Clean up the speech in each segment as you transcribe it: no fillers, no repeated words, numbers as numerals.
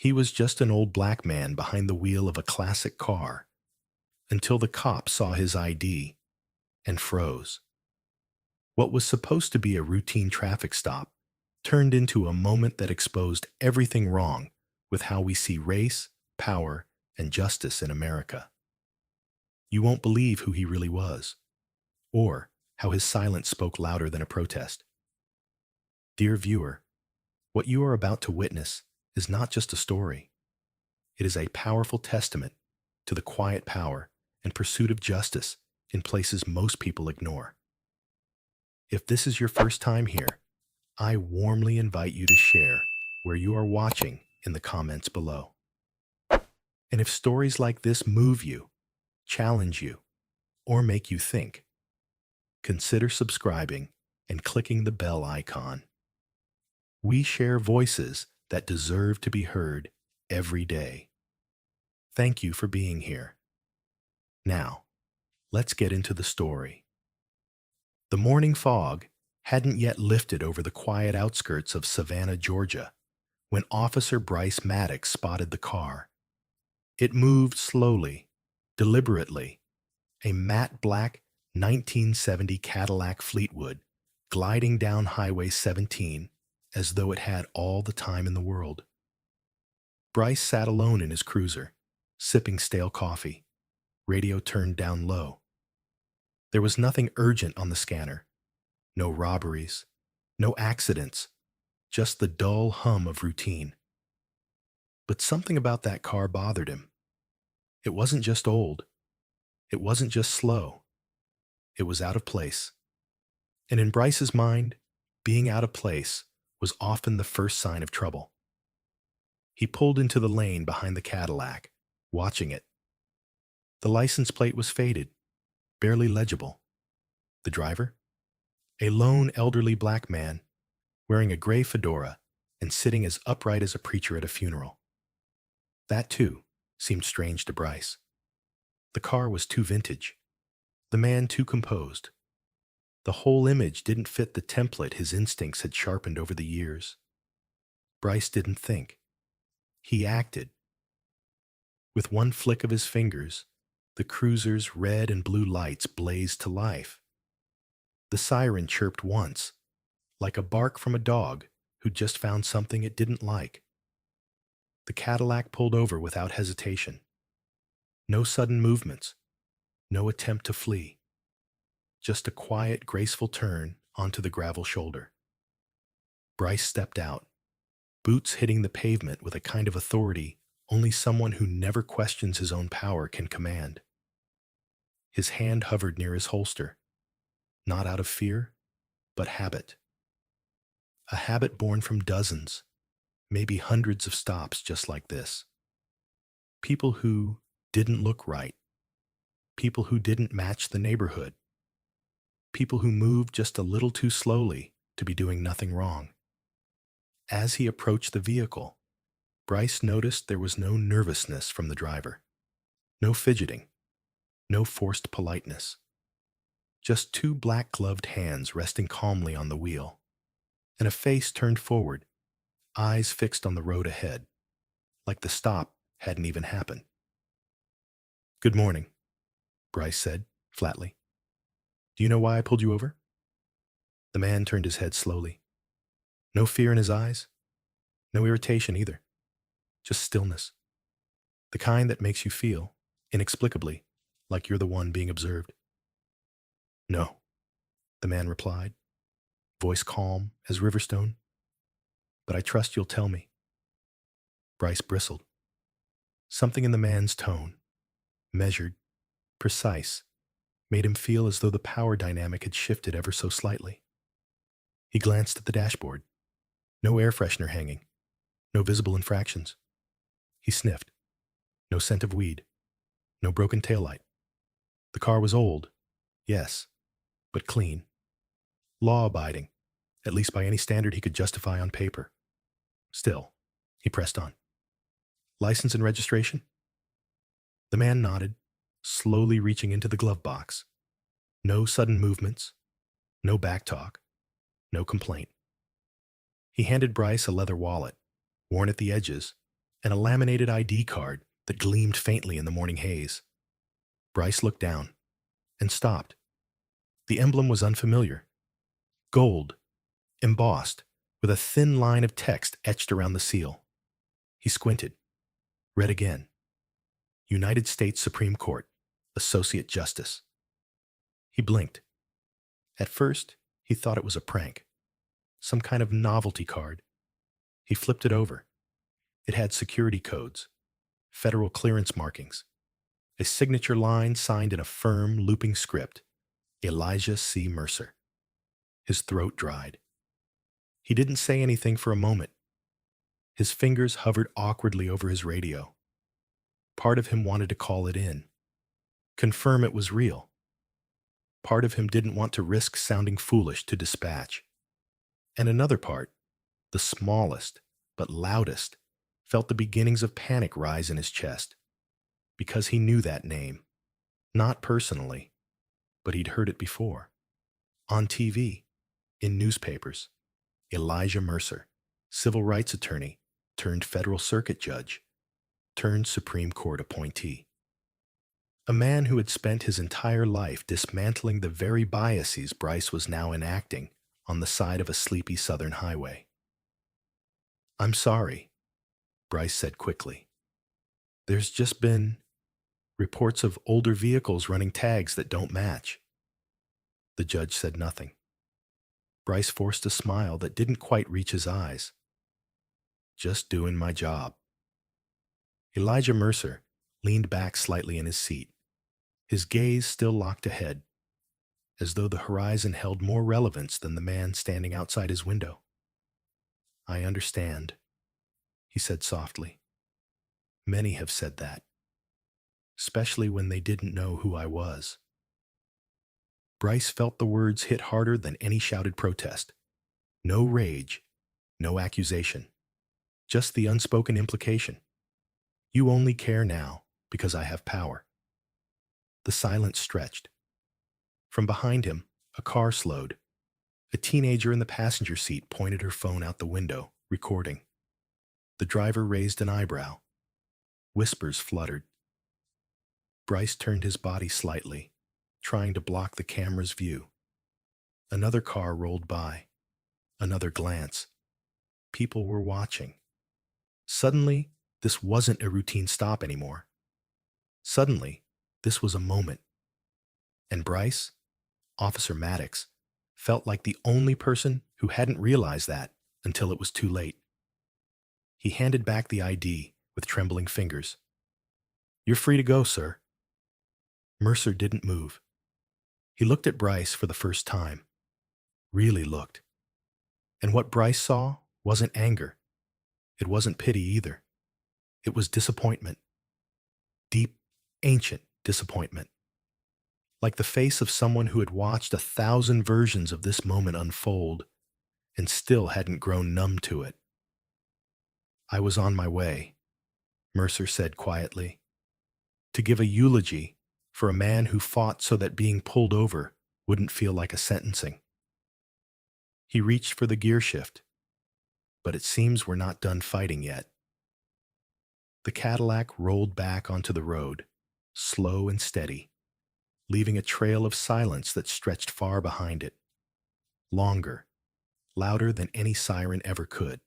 He was just an old black man behind the wheel of a classic car until the cop saw his ID and froze. What was supposed to be a routine traffic stop turned into a moment that exposed everything wrong with how we see race, power, and justice in America. You won't believe who he really was, or how his silence spoke louder than a protest. Dear viewer, what you are about to witness is not just a story. It is a powerful testament to the quiet power and pursuit of justice in places most people ignore. If this is your first time here, I warmly invite you to share where you are watching in the comments below. And if stories like this move you, challenge you, or make you think, consider subscribing and clicking the bell icon. We share voices that deserve to be heard every day. Thank you for being here. Now, let's get into the story. The morning fog hadn't yet lifted over the quiet outskirts of Savannah, Georgia, when Officer Bryce Maddox spotted the car. It moved slowly, deliberately, a matte black 1970 Cadillac Fleetwood gliding down Highway 17 as though it had all the time in the world. Bryce sat alone in his cruiser, sipping stale coffee, radio turned down low. There was nothing urgent on the scanner. No robberies, no accidents, just the dull hum of routine. But something about that car bothered him. It wasn't just old. It wasn't just slow. It was out of place. And in Bryce's mind, being out of place was often the first sign of trouble. He pulled into the lane behind the Cadillac, watching it. The license plate was faded, barely legible. The driver? A lone elderly black man, wearing a gray fedora and sitting as upright as a preacher at a funeral. That, too, seemed strange to Bryce. The car was too vintage. The man too composed. The whole image didn't fit the template his instincts had sharpened over the years. Bryce didn't think. He acted. With one flick of his fingers, the cruiser's red and blue lights blazed to life. The siren chirped once, like a bark from a dog who'd just found something it didn't like. The Cadillac pulled over without hesitation. No sudden movements, no attempt to flee. Just a quiet, graceful turn onto the gravel shoulder. Bryce stepped out, boots hitting the pavement with a kind of authority only someone who never questions his own power can command. His hand hovered near his holster, not out of fear, but habit. A habit born from dozens, maybe hundreds of stops just like this. People who didn't look right. People who didn't match the neighborhood. People who moved just a little too slowly to be doing nothing wrong. As he approached the vehicle, Bryce noticed there was no nervousness from the driver. No fidgeting. No forced politeness. Just two black-gloved hands resting calmly on the wheel, and a face turned forward, eyes fixed on the road ahead, like the stop hadn't even happened. "Good morning," Bryce said, flatly. "Do you know why I pulled you over?" The man turned his head slowly. No fear in his eyes, no irritation either, just stillness. The kind that makes you feel, inexplicably, like you're the one being observed. "No," the man replied, voice calm as Riverstone. "But I trust you'll tell me." Bryce bristled. Something in the man's tone, measured, precise, made him feel as though the power dynamic had shifted ever so slightly. He glanced at the dashboard. No air freshener hanging. No visible infractions. He sniffed. No scent of weed. No broken taillight. The car was old, yes, but clean. Law-abiding, at least by any standard he could justify on paper. Still, he pressed on. "License and registration?" The man nodded, slowly reaching into the glove box. No sudden movements, no backtalk, no complaint. He handed Bryce a leather wallet, worn at the edges, and a laminated ID card that gleamed faintly in the morning haze. Bryce looked down and stopped. The emblem was unfamiliar. Gold, embossed, with a thin line of text etched around the seal. He squinted, read again. United States Supreme Court, Associate Justice. He blinked. At first, he thought it was a prank, some kind of novelty card. He flipped it over. It had security codes, federal clearance markings, a signature line signed in a firm, looping script, Elijah C. Mercer. His throat dried. He didn't say anything for a moment. His fingers hovered awkwardly over his radio. Part of him wanted to call it in, confirm it was real. Part of him didn't want to risk sounding foolish to dispatch. And another part, the smallest but loudest, felt the beginnings of panic rise in his chest. Because he knew that name. Not personally, but he'd heard it before. On TV, in newspapers. Elijah Mercer, civil rights attorney, turned federal circuit judge, turned Supreme Court appointee. A man who had spent his entire life dismantling the very biases Bryce was now enacting on the side of a sleepy southern highway. "I'm sorry," Bryce said quickly. "There's just been reports of older vehicles running tags that don't match." The judge said nothing. Bryce forced a smile that didn't quite reach his eyes. "Just doing my job." Elijah Mercer leaned back slightly in his seat, his gaze still locked ahead, as though the horizon held more relevance than the man standing outside his window. "I understand," he said softly. "Many have said that, especially when they didn't know who I was." Bryce felt the words hit harder than any shouted protest. No rage, no accusation, just the unspoken implication. "You only care now because I have power." The silence stretched. From behind him, a car slowed. A teenager in the passenger seat pointed her phone out the window, recording. The driver raised an eyebrow. Whispers fluttered. Bryce turned his body slightly, trying to block the camera's view. Another car rolled by. Another glance. People were watching. Suddenly, this wasn't a routine stop anymore. Suddenly, this was a moment. And Bryce, Officer Maddox, felt like the only person who hadn't realized that until it was too late. He handed back the ID with trembling fingers. "You're free to go, sir." Mercer didn't move. He looked at Bryce for the first time. Really looked. And what Bryce saw wasn't anger. It wasn't pity either. It was disappointment. Deep, ancient disappointment. Like the face of someone who had watched 1,000 versions of this moment unfold and still hadn't grown numb to it. "I was on my way," Mercer said quietly, "to give a eulogy for a man who fought so that being pulled over wouldn't feel like a sentencing." He reached for the gear shift, but it seems we're not done fighting yet. The Cadillac rolled back onto the road, slow and steady, leaving a trail of silence that stretched far behind it. Longer, louder than any siren ever could.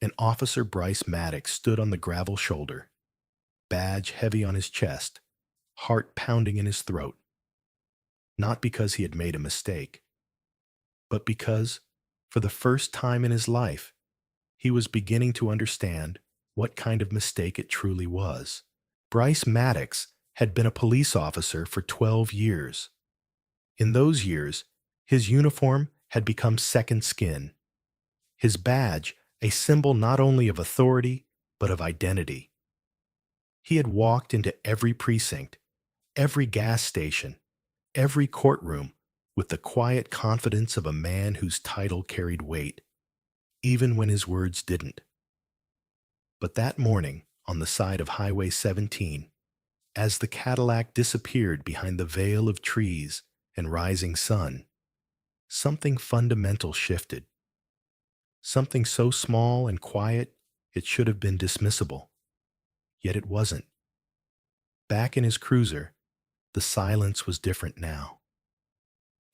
And Officer Bryce Maddox stood on the gravel shoulder, badge heavy on his chest, heart pounding in his throat. Not because he had made a mistake, but because, for the first time in his life, he was beginning to understand what kind of mistake it truly was. Bryce Maddox had been a police officer for 12 years. In those years, his uniform had become second skin. His badge, a symbol not only of authority, but of identity. He had walked into every precinct, every gas station, every courtroom with the quiet confidence of a man whose title carried weight, even when his words didn't. But that morning, on the side of Highway 17, as the Cadillac disappeared behind the veil of trees and rising sun, something fundamental shifted. Something so small and quiet It should have been dismissible, yet it wasn't. Back in his cruiser, the silence was different now.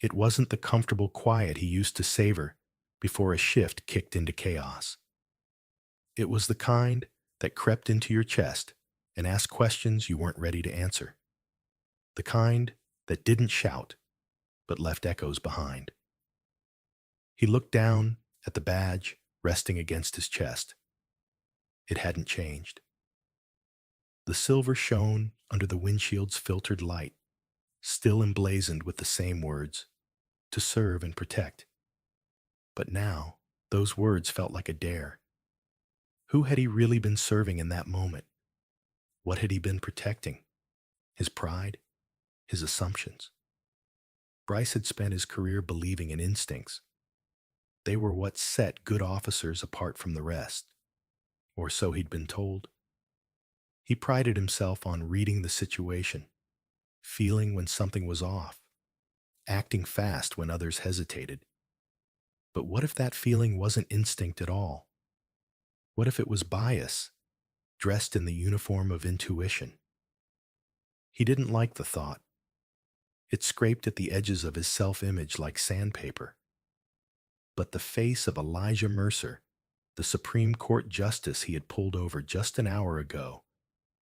It wasn't the comfortable quiet he used to savor before a shift kicked into chaos. It was the kind that crept into your chest and asked questions you weren't ready to answer. The kind that didn't shout, but left echoes behind. He looked down at the badge resting against his chest. It hadn't changed. The silver shone under the windshield's filtered light, still emblazoned with the same words, to serve and protect. But now, those words felt like a dare. Who had he really been serving in that moment? What had he been protecting? His pride? His assumptions? Bryce had spent his career believing in instincts. They were what set good officers apart from the rest, or so he'd been told. He prided himself on reading the situation, feeling when something was off, acting fast when others hesitated. But what if that feeling wasn't instinct at all? What if it was bias, dressed in the uniform of intuition? He didn't like the thought. It scraped at the edges of his self-image like sandpaper. But the face of Elijah Mercer, the Supreme Court justice he had pulled over just an hour ago,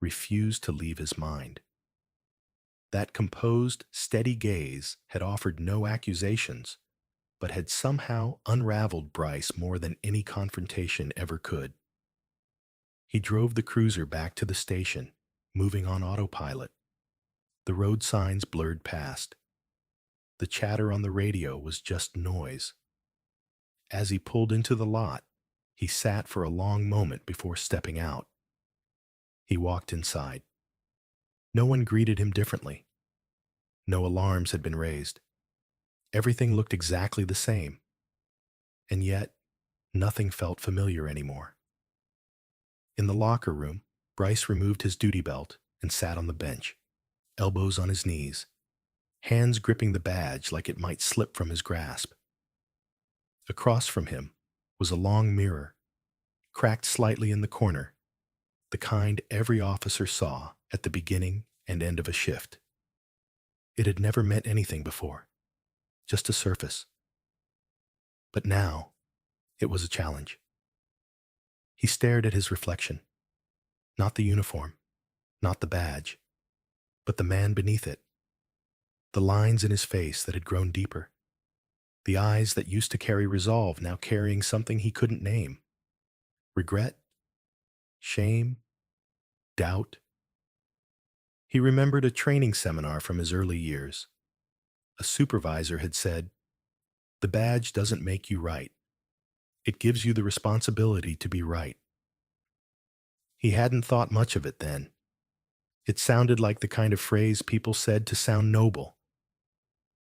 refused to leave his mind. That composed, steady gaze had offered no accusations, but had somehow unraveled Bryce more than any confrontation ever could. He drove the cruiser back to the station, moving on autopilot. The road signs blurred past. The chatter on the radio was just noise. As he pulled into the lot, he sat for a long moment before stepping out. He walked inside. No one greeted him differently. No alarms had been raised. Everything looked exactly the same. And yet, nothing felt familiar anymore. In the locker room, Bryce removed his duty belt and sat on the bench, elbows on his knees, hands gripping the badge like it might slip from his grasp. Across from him was a long mirror, cracked slightly in the corner, the kind every officer saw at the beginning and end of a shift. It had never meant anything before, just a surface. But now, it was a challenge. He stared at his reflection, not the uniform, not the badge, but the man beneath it. The lines in his face that had grown deeper. The eyes that used to carry resolve now carrying something he couldn't name. Regret? Shame? Doubt? He remembered a training seminar from his early years. A supervisor had said, "The badge doesn't make you right. It gives you the responsibility to be right." He hadn't thought much of it then. It sounded like the kind of phrase people said to sound noble.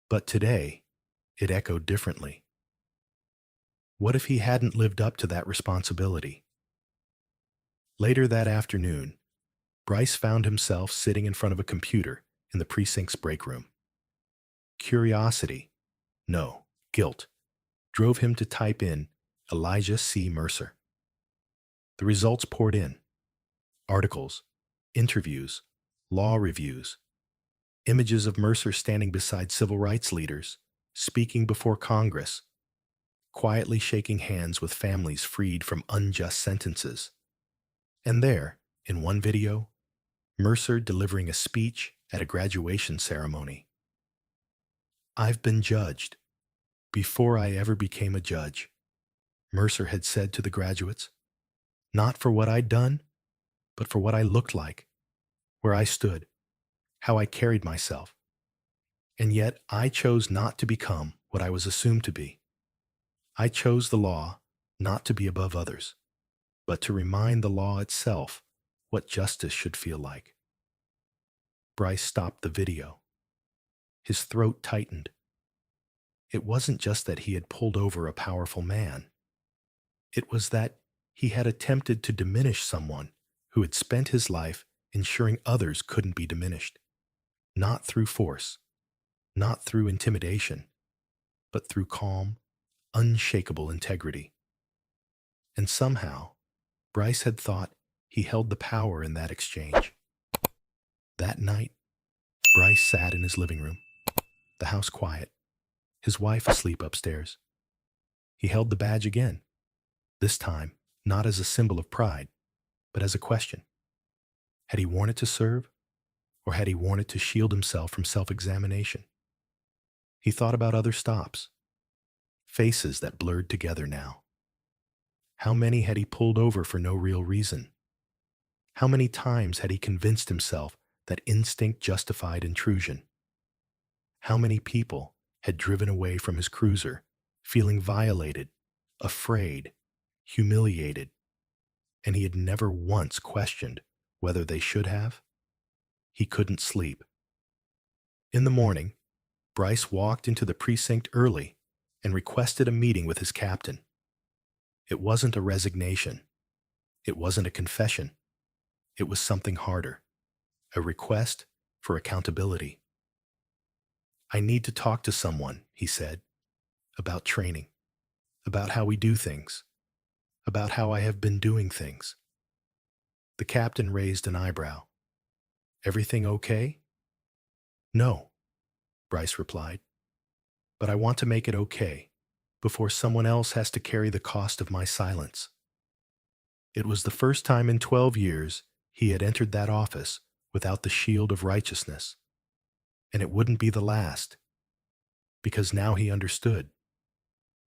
But today, it echoed differently. What if he hadn't lived up to that responsibility? Later that afternoon, Bryce found himself sitting in front of a computer in the precinct's break room. Curiosity, no, guilt, drove him to type in Elijah C. Mercer. The results poured in. Articles, interviews, law reviews, images of Mercer standing beside civil rights leaders, speaking before Congress, quietly shaking hands with families freed from unjust sentences. And there, in one video, Mercer delivering a speech at a graduation ceremony. "I've been judged. Before I ever became a judge," Mercer had said to the graduates, "not for what I'd done, but for what I looked like, where I stood, how I carried myself. And yet I chose not to become what I was assumed to be. I chose the law not to be above others, but to remind the law itself what justice should feel like." Bryce stopped the video. His throat tightened. It wasn't just that he had pulled over a powerful man. It was that he had attempted to diminish someone who had spent his life ensuring others couldn't be diminished. Not through force, not through intimidation, but through calm, unshakable integrity. And somehow, Bryce had thought he held the power in that exchange. That night, Bryce sat in his living room, the house quiet, his wife asleep upstairs. He held the badge again, this time not as a symbol of pride, but as a question. Had he worn it to serve, or had he worn it to shield himself from self-examination? He thought about other stops, faces that blurred together now. How many had he pulled over for no real reason? How many times had he convinced himself that instinct justified intrusion? How many people had driven away from his cruiser, feeling violated, afraid, humiliated, and he had never once questioned whether they should have? He couldn't sleep. In the morning, Bryce walked into the precinct early and requested a meeting with his captain. It wasn't a resignation. It wasn't a confession. It was something harder, a request for accountability. "I need to talk to someone," he said, "about training, about how we do things, about how I have been doing things." The captain raised an eyebrow. "Everything okay?" "No," Bryce replied, "but I want to make it okay before someone else has to carry the cost of my silence." It was the first time in 12 years he had entered that office without the shield of righteousness. And it wouldn't be the last, because now he understood.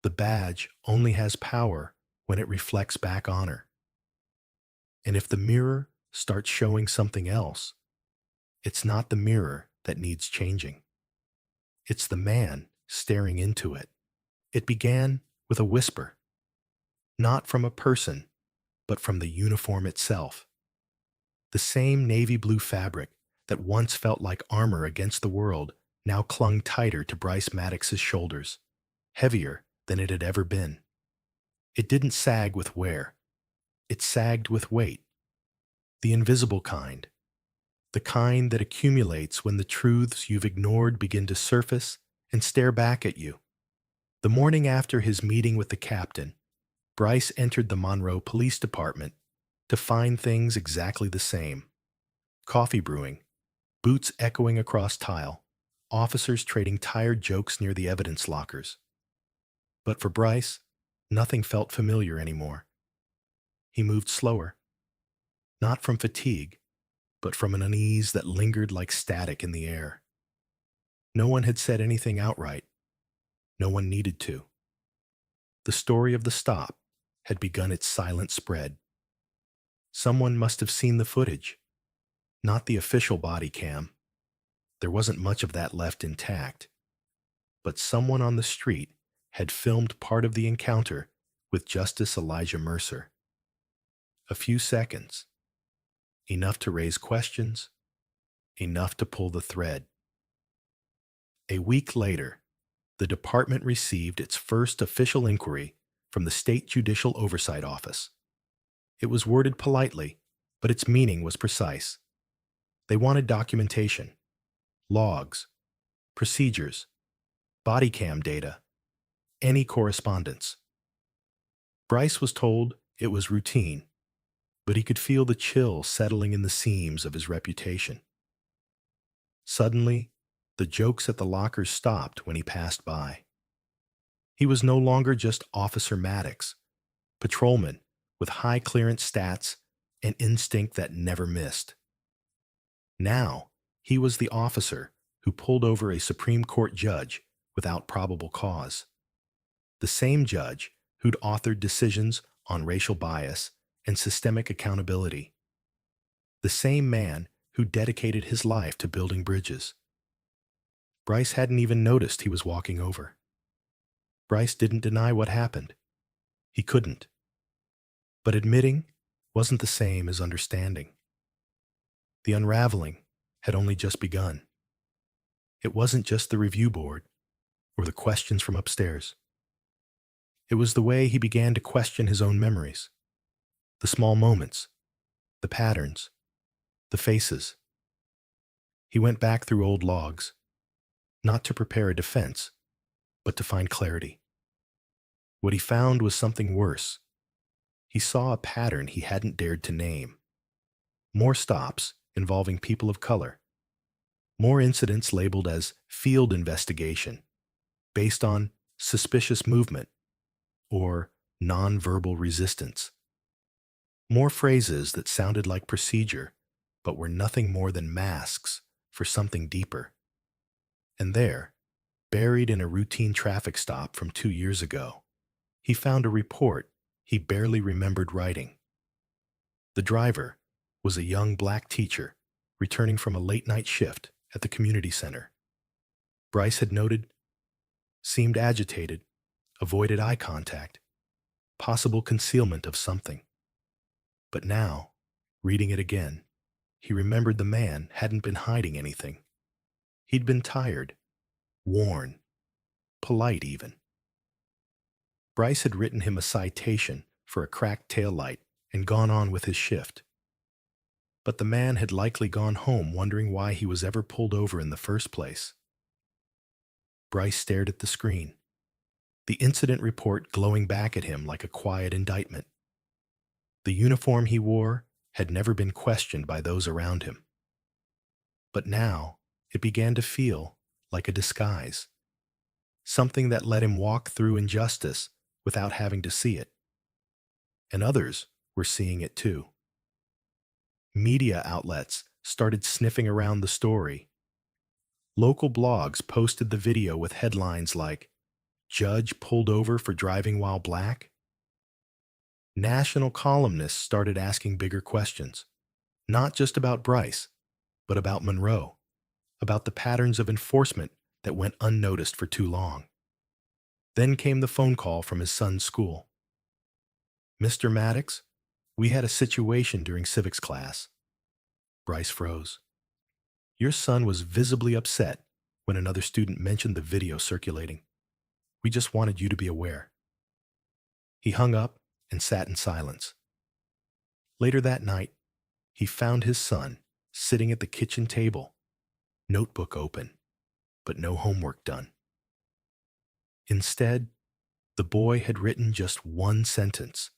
The badge only has power when it reflects back honor. And if the mirror starts showing something else, it's not the mirror that needs changing. It's the man staring into it. It began with a whisper, not from a person, but from the uniform itself. The same navy blue fabric that once felt like armor against the world now clung tighter to Bryce Maddox's shoulders, heavier than it had ever been. It didn't sag with wear. It sagged with weight. The invisible kind. The kind that accumulates when the truths you've ignored begin to surface and stare back at you. The morning after his meeting with the captain, Bryce entered the Monroe Police Department to find things exactly the same. Coffee brewing, boots echoing across tile, officers trading tired jokes near the evidence lockers. But for Bryce, nothing felt familiar anymore. He moved slower, not from fatigue, but from an unease that lingered like static in the air. No one had said anything outright. No one needed to. The story of the stop had begun its silent spread. Someone must have seen the footage, not the official body cam. There wasn't much of that left intact. But someone on the street had filmed part of the encounter with Justice Elijah Mercer. A few seconds. Enough to raise questions, enough to pull the thread. A week later, the department received its first official inquiry from the State Judicial Oversight Office. It was worded politely, but its meaning was precise. They wanted documentation, logs, procedures, body cam data, any correspondence. Bryce was told it was routine, but he could feel the chill settling in the seams of his reputation. Suddenly, the jokes at the lockers stopped when he passed by. He was no longer just Officer Maddox, patrolman with high clearance stats and instinct that never missed. Now, he was the officer who pulled over a Supreme Court judge without probable cause. The same judge who'd authored decisions on racial bias and systemic accountability. The same man who dedicated his life to building bridges. Bryce hadn't even noticed he was walking over. Bryce didn't deny what happened. He couldn't. But admitting wasn't the same as understanding. The unraveling had only just begun. It wasn't just the review board or the questions from upstairs. It was the way he began to question his own memories. The small moments, the patterns, the faces. He went back through old logs, not to prepare a defense, but to find clarity. What he found was something worse. he saw a pattern he hadn't dared to name. More stops involving people of color. More incidents labeled as field investigation, based on suspicious movement or nonverbal resistance. More phrases that sounded like procedure, but were nothing more than masks for something deeper. And there, buried in a routine traffic stop from 2 years ago, he found a report he barely remembered writing. The driver was a young black teacher returning from a late-night shift at the community center. Bryce had noted, seemed agitated, avoided eye contact, possible concealment of something. But now, reading it again, he remembered the man hadn't been hiding anything. He'd been tired, worn, polite even. Bryce had written him a citation for a cracked taillight and gone on with his shift. But the man had likely gone home wondering why he was ever pulled over in the first place. Bryce stared at the screen, the incident report glowing back at him like a quiet indictment. The uniform he wore had never been questioned by those around him. But now it began to feel like a disguise, something that let him walk through injustice without having to see it. And others were seeing it too. Media outlets started sniffing around the story. Local blogs posted the video with headlines like, "Judge pulled over for driving while black." National columnists started asking bigger questions, not just about Bryce, but about Monroe, about the patterns of enforcement that went unnoticed for too long. Then came the phone call from his son's school. "Mr. Maddox, we had a situation during civics class." Bryce froze. "Your son was visibly upset when another student mentioned the video circulating. We just wanted you to be aware." He hung up and sat in silence. Later that night, he found his son sitting at the kitchen table, notebook open, but no homework done. Instead, the boy had written just one sentence.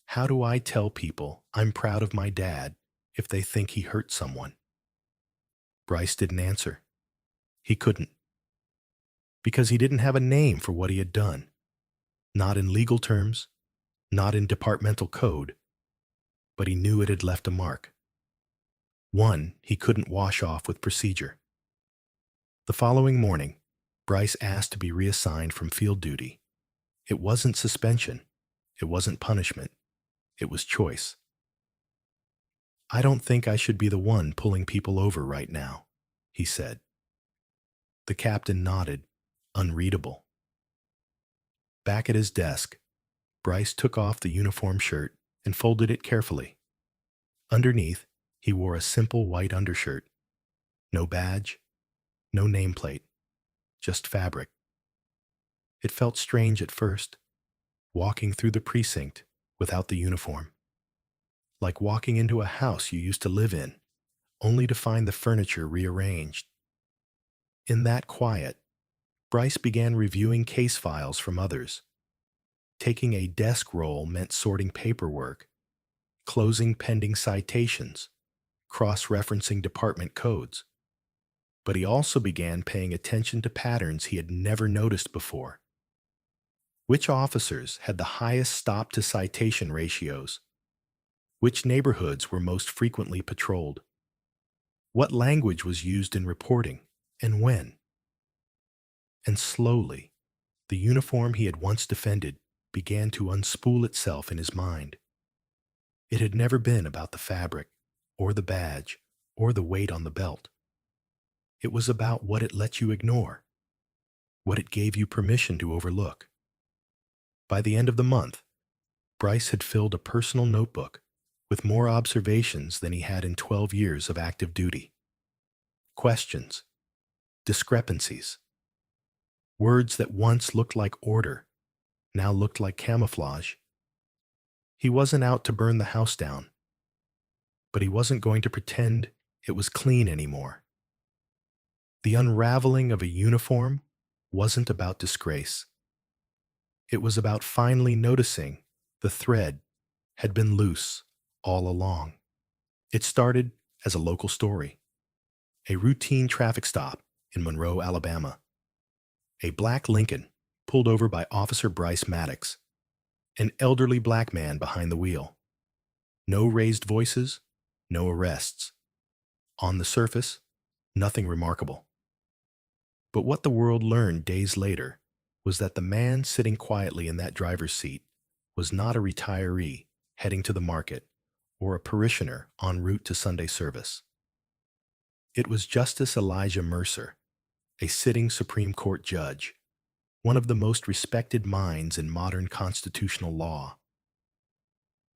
"How do I tell people I'm proud of my dad if they think he hurt someone?" Bryce didn't answer. He couldn't. Because he didn't have a name for what he had done. Not in legal terms, not in departmental code, but he knew it had left a mark. One he couldn't wash off with procedure. The following morning, Bryce asked to be reassigned from field duty. It wasn't suspension. It wasn't punishment. It was choice. "I don't think I should be the one pulling people over right now," he said. The captain nodded, unreadable. Back at his desk, Bryce took off the uniform shirt and folded it carefully. Underneath, he wore a simple white undershirt. No badge, no nameplate, just fabric. It felt strange at first, walking through the precinct without the uniform. Like walking into a house you used to live in, only to find the furniture rearranged. In that quiet, Bryce began reviewing case files from others. Taking a desk roll meant sorting paperwork, closing pending citations, cross-referencing department codes. But he also began paying attention to patterns he had never noticed before. Which officers had the highest stop-to-citation ratios? Which neighborhoods were most frequently patrolled? What language was used in reporting, and when? And slowly, the uniform he had once defended began to unspool itself in his mind. It had never been about the fabric, or the badge, or the weight on the belt. It was about what it let you ignore, what it gave you permission to overlook. By the end of the month, Bryce had filled a personal notebook with more observations than he had in 12 years of active duty. Questions, discrepancies, words that once looked like order now looked like camouflage. He wasn't out to burn the house down, but he wasn't going to pretend it was clean anymore. The unraveling of a uniform wasn't about disgrace. It was about finally noticing the thread had been loose all along. It started as a local story, a routine traffic stop in Monroe, Alabama. A black Lincoln pulled over by Officer Bryce Maddox, an elderly black man behind the wheel. No raised voices, no arrests. On the surface, nothing remarkable. But what the world learned days later was that the man sitting quietly in that driver's seat was not a retiree heading to the market or a parishioner en route to Sunday service. It was Justice Elijah Mercer, a sitting Supreme Court judge, one of the most respected minds in modern constitutional law.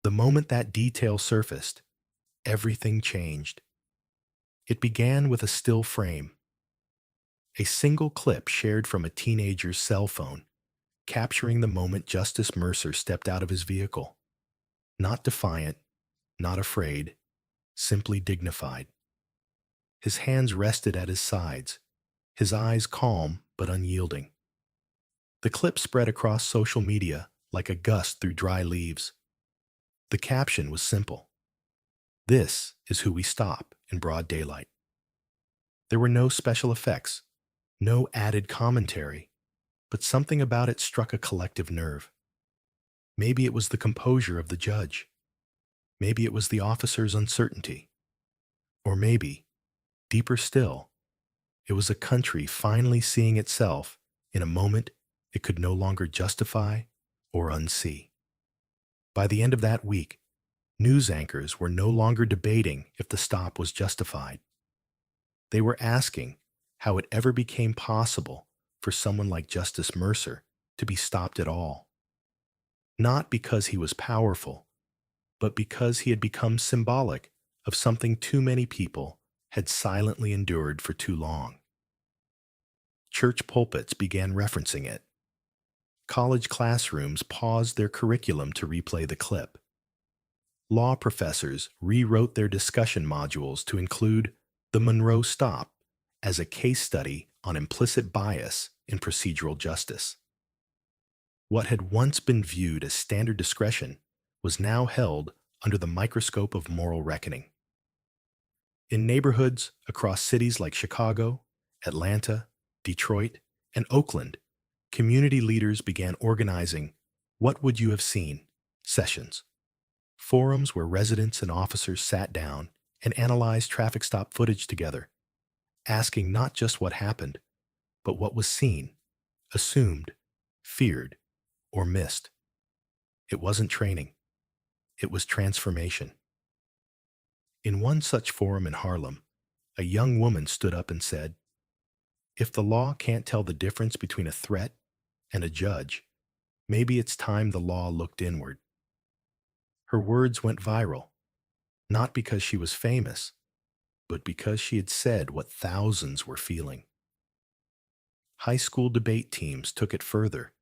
The moment that detail surfaced, everything changed. It began with a still frame, a single clip shared from a teenager's cell phone, capturing the moment Justice Mercer stepped out of his vehicle. Not defiant, not afraid, simply dignified. His hands rested at his sides, his eyes calm but unyielding. The clip spread across social media like a gust through dry leaves. The caption was simple: "This is who we stop in broad daylight." There were no special effects, no added commentary, but something about it struck a collective nerve. Maybe it was the composure of the judge. Maybe it was the officer's uncertainty. Or maybe, deeper still, it was a country finally seeing itself in a moment it could no longer justify or unsee. By the end of that week, news anchors were no longer debating if the stop was justified. They were asking how it ever became possible for someone like Justice Mercer to be stopped at all. Not because he was powerful, but because he had become symbolic of something too many people had silently endured for too long. Church pulpits began referencing it. College classrooms paused their curriculum to replay the clip. Law professors rewrote their discussion modules to include the Monroe Stop as a case study on implicit bias in procedural justice. What had once been viewed as standard discretion was now held under the microscope of moral reckoning. In neighborhoods across cities like Chicago, Atlanta, Detroit, and Oakland, community leaders began organizing "What Would You Have Seen" sessions, forums where residents and officers sat down and analyzed traffic stop footage together, asking not just what happened, but what was seen, assumed, feared, or missed. It wasn't training. It was transformation. In one such forum in Harlem, a young woman stood up and said, "If the law can't tell the difference between a threat and a judge, maybe it's time the law looked inward." Her words went viral, not because she was famous, but because she had said what thousands were feeling. High school debate teams took it further.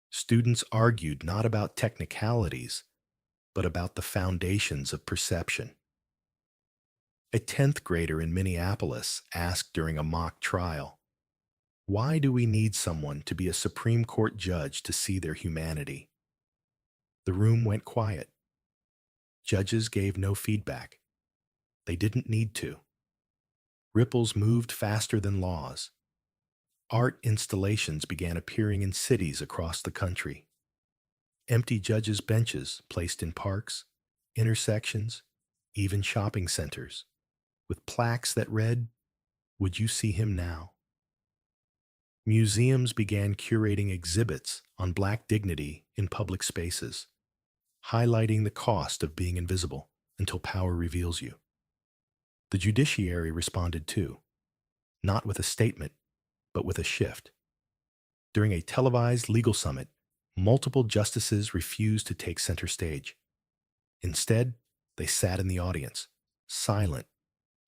Students argued not about technicalities, but about the foundations of perception. A 10th grader in Minneapolis asked during a mock trial, "Why do we need someone to be a Supreme Court judge to see their humanity?" The room went quiet. Judges gave no feedback. They didn't need to. Ripples moved faster than laws. Art installations began appearing in cities across the country. Empty judges' benches placed in parks, intersections, even shopping centers, with plaques that read, "Would you see him now?" Museums began curating exhibits on Black dignity in public spaces, highlighting the cost of being invisible until power reveals you. The judiciary responded too, not with a statement, but with a shift. During a televised legal summit, multiple justices refused to take center stage. Instead, they sat in the audience, silent,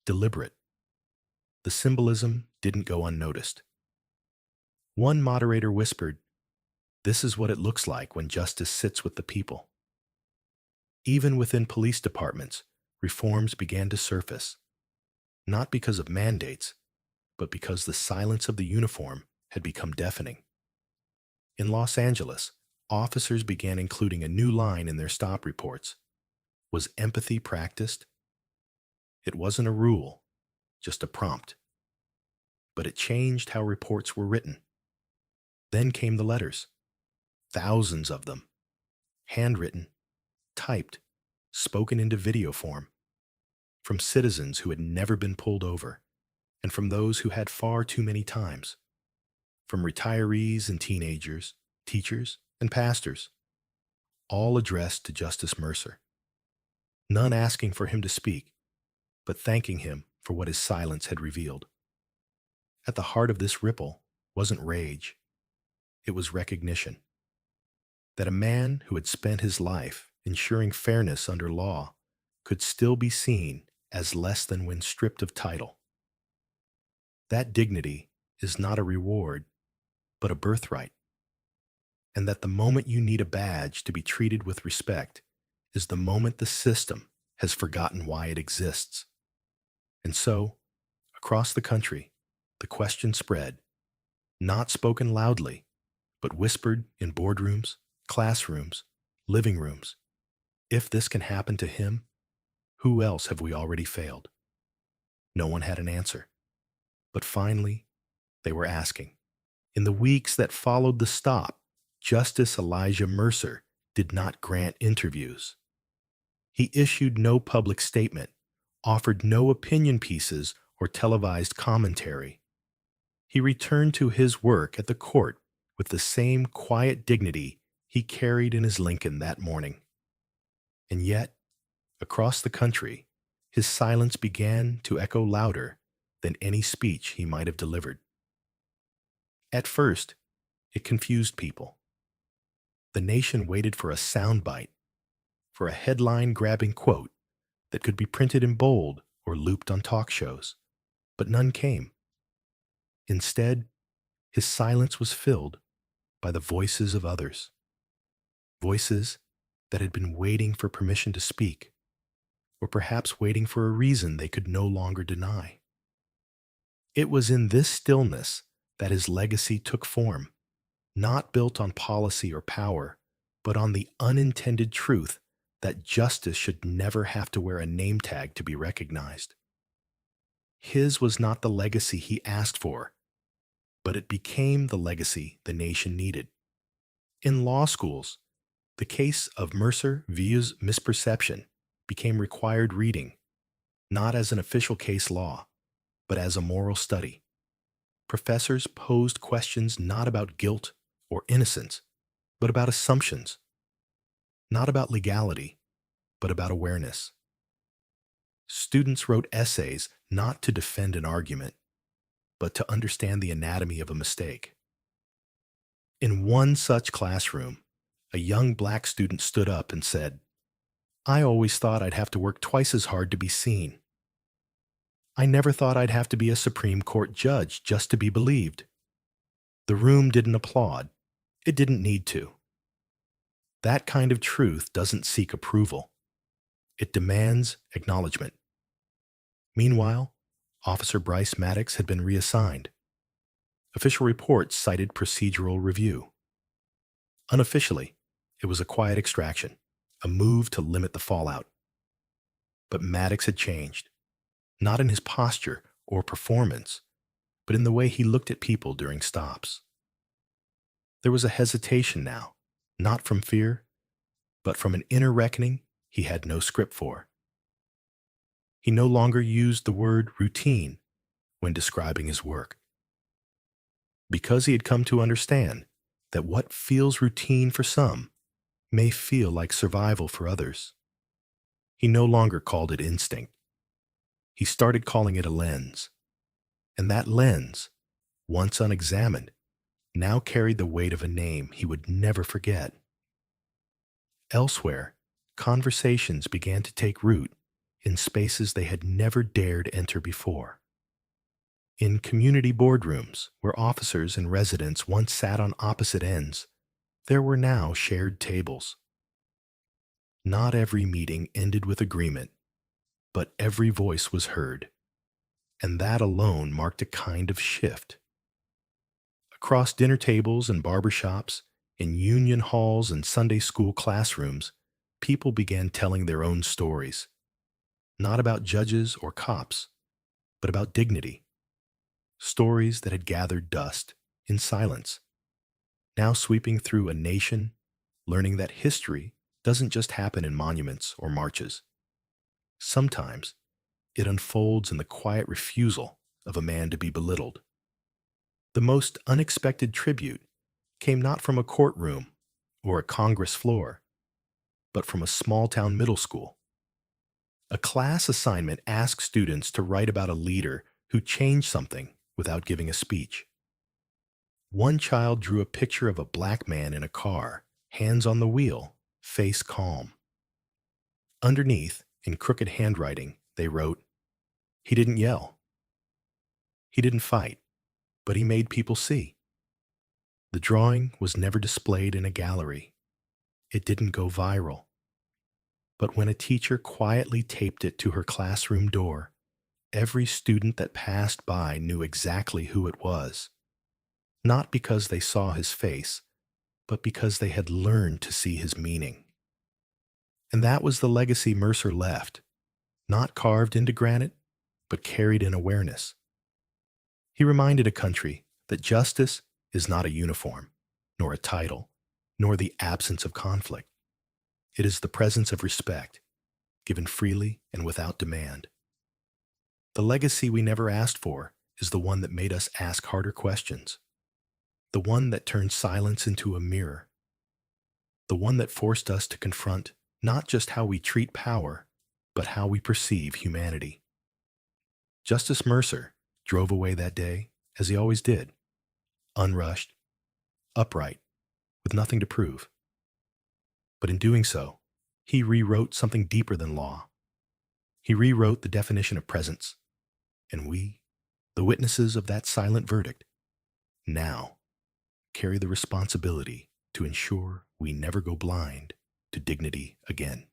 deliberate. The symbolism didn't go unnoticed. One moderator whispered, "This is what it looks like when justice sits with the people." Even within police departments, reforms began to surface, not because of mandates, but because the silence of the uniform had become deafening. In Los Angeles, officers began including a new line in their stop reports. Was empathy practiced? It wasn't a rule, just a prompt. But it changed how reports were written. Then came the letters, thousands of them, handwritten, typed, spoken into video form, from citizens who had never been pulled over, and from those who had far too many times, from retirees and teenagers, teachers and pastors, all addressed to Justice Mercer. None asking for him to speak, but thanking him for what his silence had revealed. At the heart of this ripple wasn't rage, it was recognition. That a man who had spent his life ensuring fairness under law could still be seen as less than when stripped of title. That dignity is not a reward, but a birthright. And that the moment you need a badge to be treated with respect is the moment the system has forgotten why it exists. And so, across the country, the question spread, not spoken loudly, but whispered in boardrooms, classrooms, living rooms. If this can happen to him, who else have we already failed? No one had an answer. But finally, they were asking. In the weeks that followed the stop, Justice Elijah Mercer did not grant interviews. He issued no public statement, offered no opinion pieces or televised commentary. He returned to his work at the court with the same quiet dignity he carried in his Lincoln that morning. And yet, across the country, his silence began to echo louder than any speech he might have delivered. At first, it confused people. The nation waited for a soundbite, for a headline-grabbing quote that could be printed in bold or looped on talk shows, but none came. Instead, his silence was filled by the voices of others, voices that had been waiting for permission to speak, or perhaps waiting for a reason they could no longer deny. It was in this stillness that his legacy took form, not built on policy or power, but on the unintended truth that justice should never have to wear a name tag to be recognized. His was not the legacy he asked for, but it became the legacy the nation needed. In law schools, the case of Mercer vs. Misperception became required reading, not as an official case law, but as a moral study. Professors posed questions not about guilt or innocence, but about assumptions, not about legality, but about awareness. Students wrote essays not to defend an argument, but to understand the anatomy of a mistake. In one such classroom, a young black student stood up and said, "I always thought I'd have to work twice as hard to be seen. I never thought I'd have to be a Supreme Court judge just to be believed." The room didn't applaud. It didn't need to. That kind of truth doesn't seek approval. It demands acknowledgement. Meanwhile, Officer Bryce Maddox had been reassigned. Official reports cited procedural review. Unofficially, it was a quiet extraction, a move to limit the fallout. But Maddox had changed, not in his posture or performance, but in the way he looked at people during stops. There was a hesitation now, not from fear, but from an inner reckoning he had no script for. He no longer used the word routine when describing his work, because he had come to understand that what feels routine for some may feel like survival for others. He no longer called it instinct. He started calling it a lens. And that lens, once unexamined, now carried the weight of a name he would never forget. Elsewhere, conversations began to take root in spaces they had never dared enter before. In community boardrooms, where officers and residents once sat on opposite ends, there were now shared tables. Not every meeting ended with agreement, but every voice was heard, and that alone marked a kind of shift. Across dinner tables and barber shops, In union halls and Sunday school classrooms, people began telling their own stories, not about judges or cops, but about dignity, stories that had gathered dust in silence, now sweeping through a nation, learning that history doesn't just happen in monuments or marches. Sometimes it unfolds in the quiet refusal of a man to be belittled. The most unexpected tribute came not from a courtroom or a Congress floor, but from a small town middle school. A class assignment asked students to write about a leader who changed something without giving a speech. One child drew a picture of a black man in a car, hands on the wheel, face calm. Underneath, in crooked handwriting, they wrote, "He didn't yell. He didn't fight, but he made people see." The drawing was never displayed in a gallery. It didn't go viral. But when a teacher quietly taped it to her classroom door, every student that passed by knew exactly who it was, not because they saw his face, but because they had learned to see his meaning. And that was the legacy Mercer left, not carved into granite, but carried in awareness. He reminded a country that justice is not a uniform, nor a title, nor the absence of conflict. It is the presence of respect, given freely and without demand. The legacy we never asked for is the one that made us ask harder questions, the one that turned silence into a mirror, the one that forced us to confront not just how we treat power, but how we perceive humanity. Justice Mercer drove away that day, as he always did, unrushed, upright, with nothing to prove. But in doing so, he rewrote something deeper than law. He rewrote the definition of presence, and we, the witnesses of that silent verdict, now carry the responsibility to ensure we never go blind to dignity again.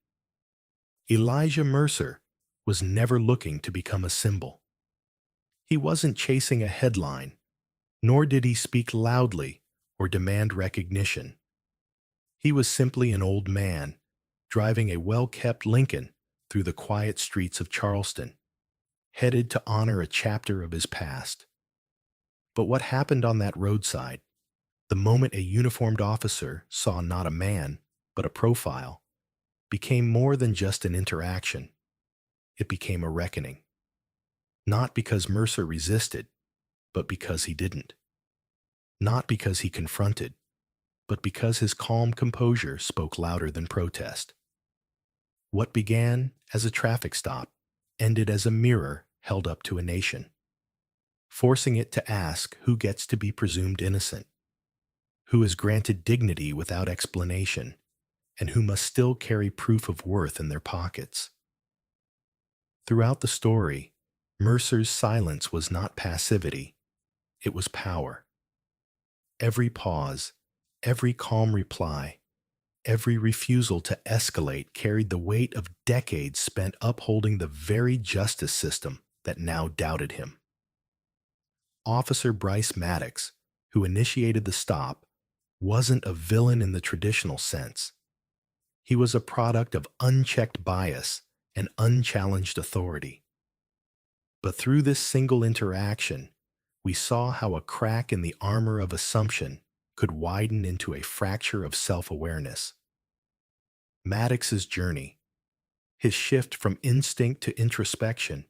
Elijah Mercer was never looking to become a symbol. He wasn't chasing a headline, nor did he speak loudly or demand recognition. He was simply an old man driving a well-kept Lincoln through the quiet streets of Charleston, headed to honor a chapter of his past. But what happened on that roadside, the moment a uniformed officer saw not a man, but a profile, became more than just an interaction. It became a reckoning. Not because Mercer resisted, but because he didn't. Not because he confronted, but because his calm composure spoke louder than protest. What began as a traffic stop ended as a mirror held up to a nation, forcing it to ask who gets to be presumed innocent, who is granted dignity without explanation, and who must still carry proof of worth in their pockets. Throughout the story, Mercer's silence was not passivity, it was power. Every pause, every calm reply, every refusal to escalate carried the weight of decades spent upholding the very justice system that now doubted him. Officer Bryce Maddox, who initiated the stop, wasn't a villain in the traditional sense. He was a product of unchecked bias and unchallenged authority. But through this single interaction, we saw how a crack in the armor of assumption could widen into a fracture of self-awareness. Maddox's journey, his shift from instinct to introspection,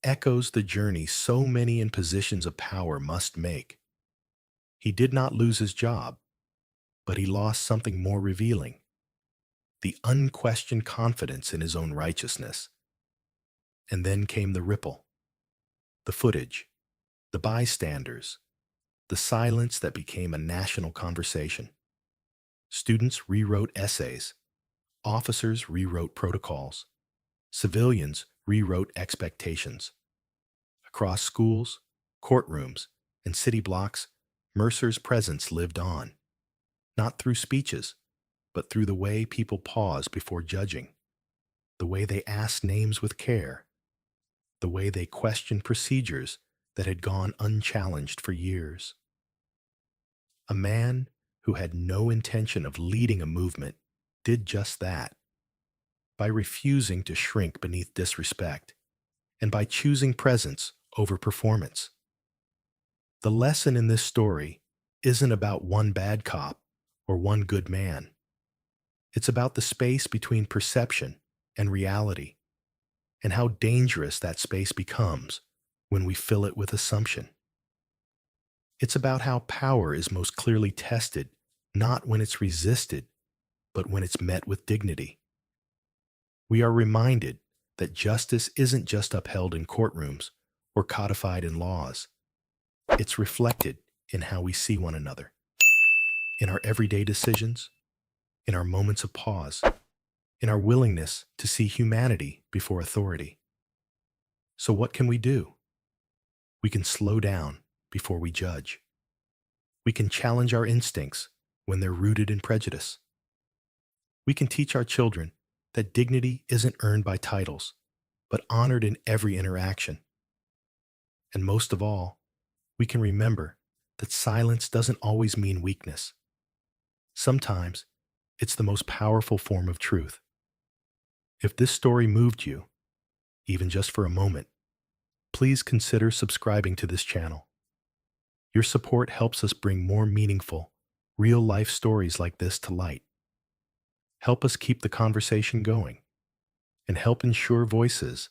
echoes the journey so many in positions of power must make. He did not lose his job, but he lost something more revealing: the unquestioned confidence in his own righteousness. And then came the ripple, the footage, the bystanders, the silence that became a national conversation. Students rewrote essays, officers rewrote protocols, civilians rewrote expectations. Across schools, courtrooms, and city blocks, Mercer's presence lived on, not through speeches, but through the way people paused before judging, the way they asked names with care, the way they questioned procedures that had gone unchallenged for years. A man who had no intention of leading a movement, did just that by refusing to shrink beneath disrespect and by choosing presence over performance. The lesson in this story isn't about one bad cop or one good man. It's about the space between perception and reality and how dangerous that space becomes when we fill it with assumption. It's about how power is most clearly tested, not when it's resisted, but when it's met with dignity. We are reminded that justice isn't just upheld in courtrooms or codified in laws. It's reflected in how we see one another, in our everyday decisions, in our moments of pause, in our willingness to see humanity before authority. So what can we do? We can slow down before we judge. We can challenge our instincts when they're rooted in prejudice. We can teach our children that dignity isn't earned by titles, but honored in every interaction. And most of all, we can remember that silence doesn't always mean weakness. Sometimes it's the most powerful form of truth. If this story moved you, even just for a moment, please consider subscribing to this channel. Your support helps us bring more meaningful, real-life stories like this to light. Help us keep the conversation going, and help ensure voices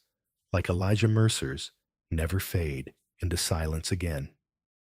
like Elijah Mercer's never fade into silence again.